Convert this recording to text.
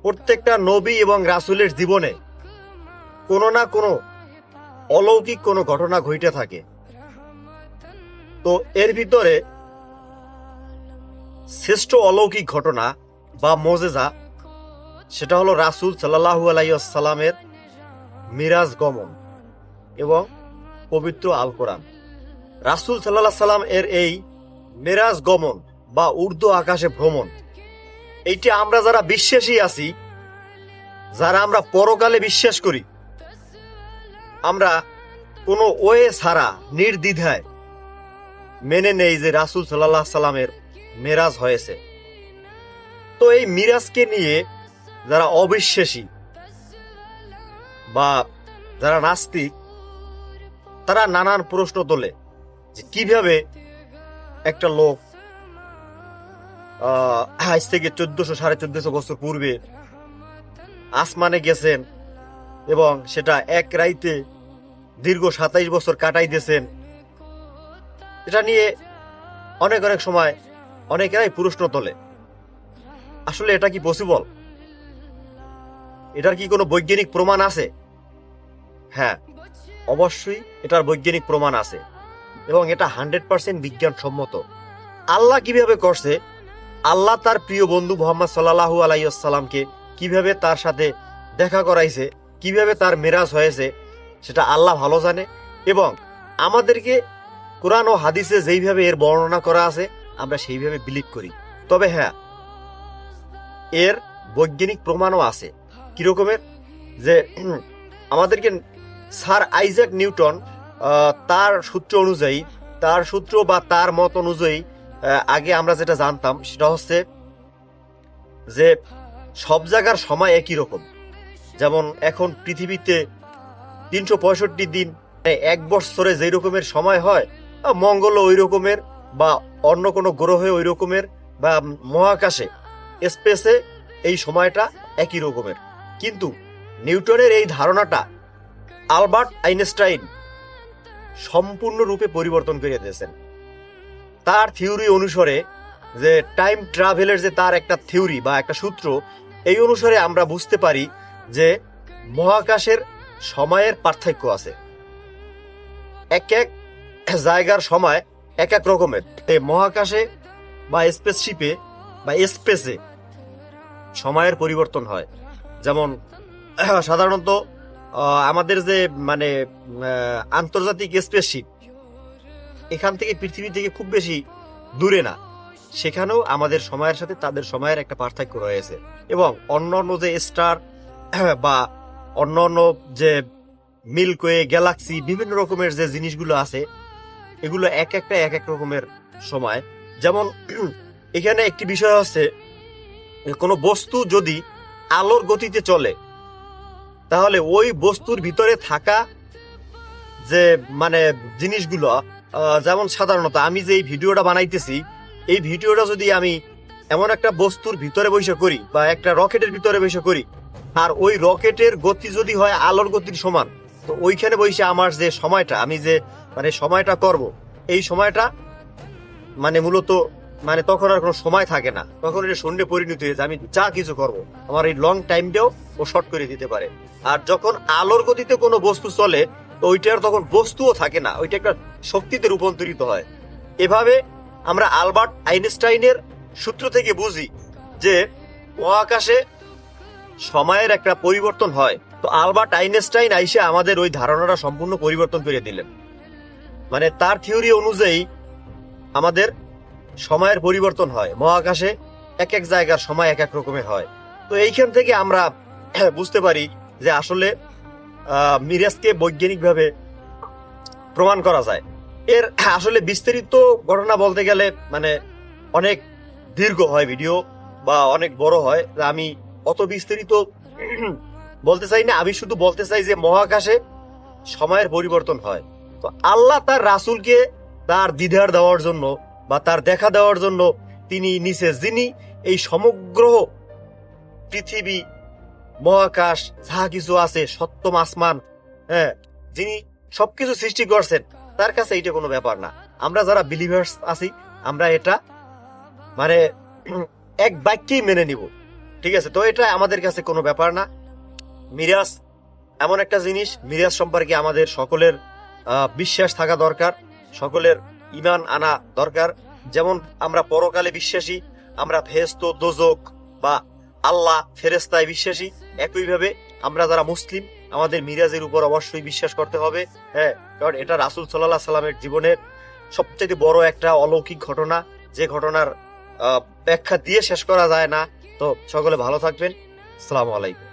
প্রত্যেকটা নবী এবং রাসূলের জীবনে কোনো না কোনো অলৌকিক কোনো ঘটনা ঘটে থাকে। তো এর ভিতরে শ্রেষ্ঠ অলৌকিক ঘটনা বা মোজেজা সেটা হলো রাসূল সাল্লাল্লাহু আলাইহি ওয়াসাল্লামের মিরাজ গমন এবং পবিত্র আল কোরআন। রাসূল সাল্লাল্লাহু সাল্লাম এর এই মিরাজ গমন বা ঊর্ধ্ব আকাশে ভ্রমণ, এইটা আমরা যারা বিশ্বাসী আছি, যারা আমরা পরকালে বিশ্বাস করি, আমরা কোনো ওয়ে ছাড়া নির্দ্বিধায় মেনে নেই যে রাসূল সাল্লাল্লাহু সাল্লামের মেরাজ হয়েছে। তো এই মিরাজকে নিয়ে যারা অবিশ্বাসী বা যারা নাস্তিক, তারা নানান প্রশ্ন তোলে যে কিভাবে একটা লোক আজ থেকে 1400-1450 বছর পূর্বে আসমানে গেছেন এবং সেটা এক রাইতে দীর্ঘ 27 বছর কাটাই দিয়েছেন। এটা নিয়ে অনেক সময় অনেকেরাই প্রশ্ন তোলে, আসলে এটা কি পসিবল? এটার কি কোনো বৈজ্ঞানিক প্রমাণ আছে? হ্যাঁ, অবশ্যই এটার বৈজ্ঞানিক প্রমাণ আছে এবং এটা 100% বিজ্ঞানসম্মত। আল্লাহ কিভাবে করছে, আল্লাহ তার প্রিয় বন্ধু মুহাম্মদ সাল্লাল্লাহু আলাইহি ওয়াসাল্লামকে কিভাবে তার সাথে দেখা করাইছে, কিভাবে তার মেরাজ হয়েছে, সেটা আল্লাহ ভালো জানে। এবং আমাদেরকে কোরআন ও হাদিসে যেইভাবে এর বর্ণনা করা আছে আমরা সেইভাবে বিলিভ করি। তবে হ্যাঁ, এর বৈজ্ঞানিক প্রমাণও আছে। কিরকমের? যে আমাদেরকে স্যার আইজ্যাক নিউটন তার সূত্র অনুযায়ী, তার সূত্র বা তার মত অনুযায়ী আগে আমরা যেটা জানতাম সেটা হচ্ছে যে সব জায়গার সময় একই রকম। যেমন এখন পৃথিবীতে 365 দিন, এক বছরে যেই রকমের সময় হয়, মঙ্গল ওই রকমের, বা অন্য কোনো গ্রহে ওই রকমের, বা মহাকাশে স্পেসে এই সময়টা একই রকমের। কিন্তু নিউটনের এই ধারণাটা আলবার্ট আইনস্টাইন সম্পূর্ণরূপে পরিবর্তন করে দিয়েছেন। তার থিওরি অনুসারে, যে টাইম ট্রাভেলের যে তার একটা থিওরি বা একটা সূত্র, এই অনুসারে আমরা বুঝতে পারি যে মহাকাশের সময়ের পার্থক্য আছে। এক এক জায়গার সময় এক এক রকমের। মহাকাশে বা স্পেসশিপে বা স্পেসে সময়ের পরিবর্তন হয়। যেমন সাধারণত আমাদের যে মানে আন্তর্জাতিক স্পেসশিপ, এখান থেকে পৃথিবী থেকে খুব বেশি দূরে না, সেখানেও আমাদের সময়ের সাথে তাদের সময়ের একটা পার্থক্য রয়েছে। এবং অন্যান্য যে স্টার বা অন্যান্য যে মিল্কওয়ে, গ্যালাক্সি, বিভিন্ন রকমের যে জিনিসগুলো আছে, এগুলো এক এক রকমের সময়। যেমন এখানে একটি বিষয় হচ্ছে, কোনো বস্তু যদি আলোর গতিতে চলে, তাহলে ওই বস্তুর ভিতরে থাকা যে মানে জিনিসগুলো, যেমন সাধারণত আমি যে এই ভিডিওটা বানাইতেছি, এই ভিডিওটা যদি আমি এমন একটা বস্তুর ভিতরে বসে করি বা একটা রকেটের ভিতরে বসে করি, আর ওই রকেটের গতি যদি হয় আলোর গতির সমান, তো ওইখানে বসে আমার যে সময়টা, আমি যে মানে সময়টা করব, এই সময়টা মানে মূলত মানে তখন আর কোনো সময় থাকে না, তখন এটা শূন্যে পরিণত হয়ে যায়। আমি যা কিছু করব, আমার এই লং টাইমটাও ও শর্ট করে দিতে পারে। আর যখন আলোর গতিতে কোনো বস্তু চলে, তো ওইটার তখন বস্তুও থাকে না, ওইটা একটা শক্তিতে রূপান্তরিত হয়। এভাবে আমরা আলবার্ট আইনস্টাইনের সূত্র থেকে বুঝি যে মহাকাশে সময়ের একটা পরিবর্তন হয়। তো আলবার্ট আইনস্টাইন আইসে আমাদের ওই ধারণাটা সম্পূর্ণ পরিবর্তন করে দিলেন। মানে তার থিওরি অনুযায়ী আমাদের সময়ের পরিবর্তন হয়, মহাকাশে এক এক জায়গার সময় এক এক রকমের হয়। তো এইখান থেকে আমরা বুঝতে পারি যে আসলে মিরাজকে বৈজ্ঞানিকভাবে প্রমাণ করা যায়। এর আসলে বিস্তারিত ঘটনা বলতে গেলে মানে অনেক দীর্ঘ হয় ভিডিও বা অনেক বড় হয়, আমি অত বিস্তারিত বলতে চাই না। আমি শুধু বলতে চাই যে মহাকাশে সময়ের পরিবর্তন হয়। তো আল্লাহ তার রাসূলকে তার দিদার দেওয়ার জন্য বা তার দেখা দেওয়ার জন্য তিনি নিচে, যিনি এই সমগ্র পৃথিবী, মহাকাশ যা কিছু আছে, সপ্তম আসমান, হ্যাঁ, যিনি সবকিছু সৃষ্টি করছেন, তার কাছে এইটা কোনো ব্যাপার না। আমরা যারা বিলিভার্স আছি, আমরা এটা মানে এক বাক্যেই মেনে নিব ঠিক আছে, তো এটা আমাদের কাছে কোনো ব্যাপার না। মিরাজ এমন একটা জিনিস, মিরাজ সম্পর্কে আমাদের সকলের বিশ্বাস থাকা দরকার, সকলের ঈমান আনা দরকার। যেমন আমরা পরকালে বিশ্বাসী, আমরা ভেস্ত দোজক বা আল্লাহ ফেরেস্তায় বিশ্বাসী, একইভাবে আমরা যারা মুসলিম আমাদের মিরাজের উপর অবশ্যই বিশ্বাস করতে হবে। হ্যাঁ, কারণ এটা রাসূল সাল্লাল্লাহু আলাইহি সাল্লামের জীবনের সবচেয়ে বড় একটা অলৌকিক ঘটনা, যে ঘটনার ব্যাখ্যা দিয়ে শেষ করা যায় না। তো সকলে ভালো থাকবেন। আসসালামু আলাইকুম।